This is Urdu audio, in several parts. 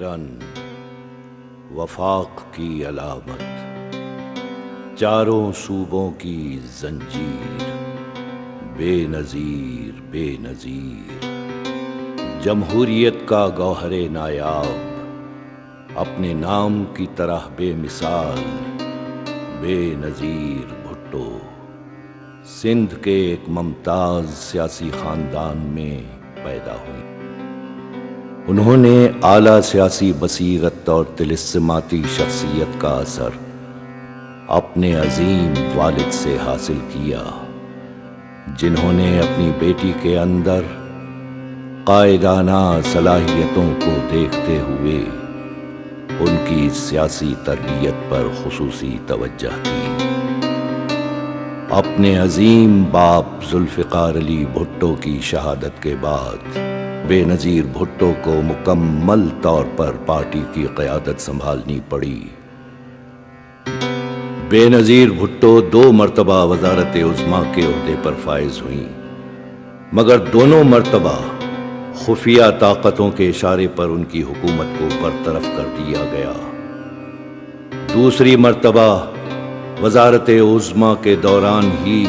گرن وفاق کی علامت، چاروں صوبوں کی زنجیر، بے نظیر بے نظیر، جمہوریت کا گوہر نایاب، اپنے نام کی طرح بے مثال، بے نظیر بھٹو سندھ کے ایک ممتاز سیاسی خاندان میں پیدا ہوئی۔ انہوں نے اعلیٰ سیاسی بصیرت اور طلسماتی شخصیت کا اثر اپنے عظیم والد سے حاصل کیا، جنہوں نے اپنی بیٹی کے اندر قائدانہ صلاحیتوں کو دیکھتے ہوئے ان کی سیاسی تربیت پر خصوصی توجہ دی۔ اپنے عظیم باپ ذوالفقار علی بھٹو کی شہادت کے بعد بے نظیر بھٹو کو مکمل طور پر پارٹی کی قیادت سنبھالنی پڑی۔ بے نظیر بھٹو 2 مرتبہ وزارت عظمیٰ کے عہدے پر فائز ہوئیں، مگر دونوں مرتبہ خفیہ طاقتوں کے اشارے پر ان کی حکومت کو برطرف کر دیا گیا۔ دوسری مرتبہ وزارت عظمیٰ کے دوران ہی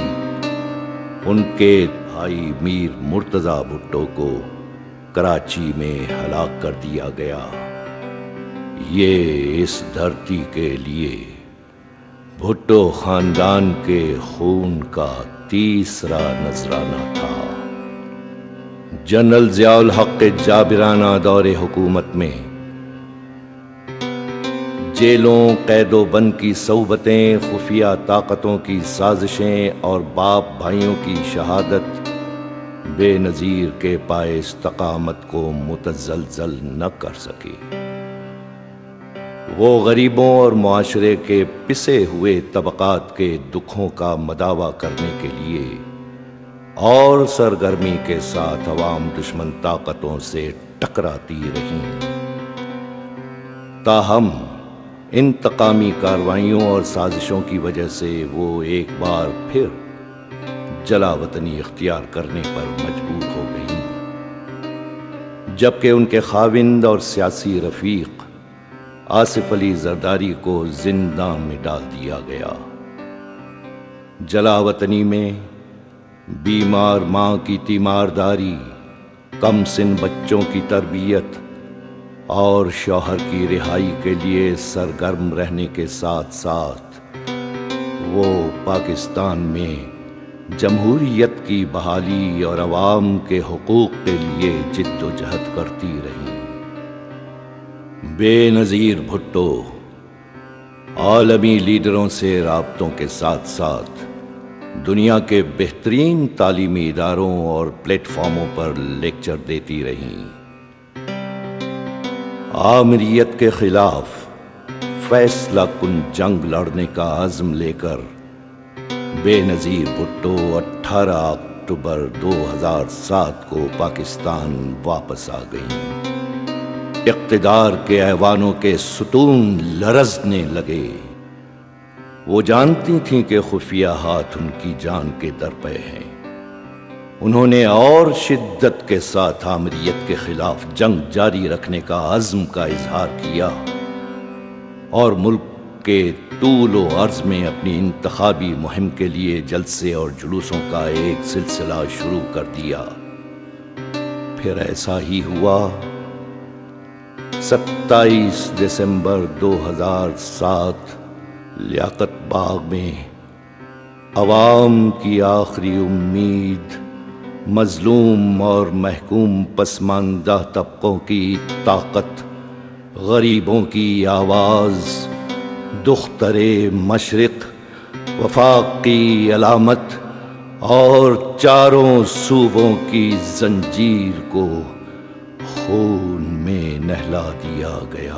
ان کے بھائی میر مرتضیٰ بھٹو کو کراچی میں ہلاک کر دیا گیا۔ یہ اس دھرتی کے لیے بھٹو خاندان کے خون کا تیسرا نذرانہ تھا۔ جنرل ضیاء الحق جابرانہ دور حکومت میں جیلوں، قید و بند کی صعوبتیں، خفیہ طاقتوں کی سازشیں اور باپ بھائیوں کی شہادت بے نظیر کے پائے استقامت کو متزلزل نہ کر سکی۔ وہ غریبوں اور معاشرے کے پسے ہوئے طبقات کے دکھوں کا مداوع کرنے کے لیے اور سرگرمی کے ساتھ عوام دشمن طاقتوں سے ٹکراتی رہیں۔ تاہم انتقامی کارروائیوں اور سازشوں کی وجہ سے وہ ایک بار پھر جلا وطنی اختیار کرنے پر مجبور ہو گئیں، جبکہ ان کے خاوند اور سیاسی رفیق آصف علی زرداری کو زنداں میں ڈال دیا گیا۔ جلا وطنی میں بیمار ماں کی تیمارداری، کم سن بچوں کی تربیت اور شوہر کی رہائی کے لیے سرگرم رہنے کے ساتھ ساتھ وہ پاکستان میں جمہوریت کی بحالی اور عوام کے حقوق کے لیے جد و جہد کرتی رہیں۔ بے نظیر بھٹو عالمی لیڈروں سے رابطوں کے ساتھ ساتھ دنیا کے بہترین تعلیمی اداروں اور پلیٹ فارموں پر لیکچر دیتی رہیں۔ آمریت کے خلاف فیصلہ کن جنگ لڑنے کا عزم لے کر بے نظیر بھٹو 18 اکتوبر 2007 کو پاکستان واپس آ گئیں۔ اقتدار کے ایوانوں کے ستون لرزنے لگے۔ وہ جانتی تھیں کہ خفیہ ہاتھ ان کی جان کے درپے ہیں۔ انہوں نے اور شدت کے ساتھ آمریت کے خلاف جنگ جاری رکھنے کا عزم کا اظہار کیا اور ملک کے طول و عرض میں اپنی انتخابی مہم کے لیے جلسے اور جلوسوں کا ایک سلسلہ شروع کر دیا۔ پھر ایسا ہی ہوا۔ 27 دسمبر 2007 لیاقت باغ میں عوام کی آخری امید، مظلوم اور محکوم پسماندہ طبقوں کی طاقت، غریبوں کی آواز، دختر مشرق، وفاق کی علامت اور چاروں صوبوں کی زنجیر کو خون میں نہلا دیا گیا۔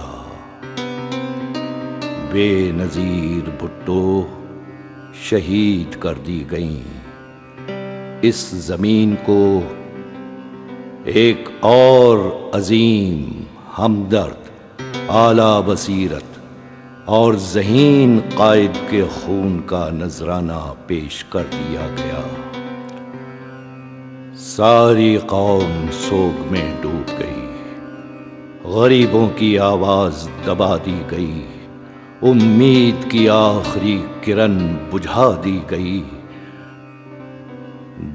بے نظیر بھٹو شہید کر دی گئیں۔ اس زمین کو ایک اور عظیم، ہمدرد، اعلیٰ بصیرت اور ذہین قائد کے خون کا نذرانہ پیش کر دیا گیا۔ ساری قوم سوگ میں ڈوب گئی۔ غریبوں کی آواز دبا دی گئی، امید کی آخری کرن بجھا دی گئی۔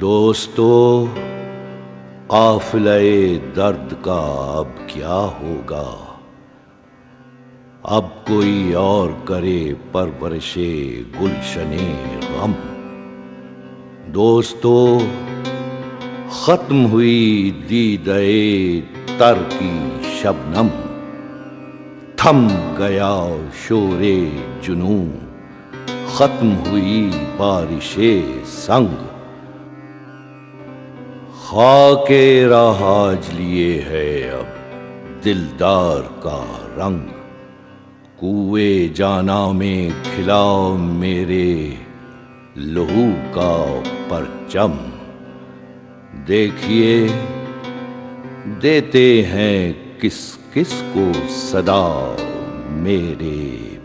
دوستو، قافلہ درد کا اب کیا ہوگا؟ اب کوئی اور کرے پرورش گلشن غم۔ دوستو، ختم ہوئی دیدہ تر کی شبنم، تھم گیا شور جنوں، ختم ہوئی بارش سنگ۔ خاک راہ آج لیے ہے اب دلدار کا رنگ، کوئے جانا میں کھلا میرے لہو کا پرچم۔ دیکھیے دیتے ہیں کس کس کو صدا میرے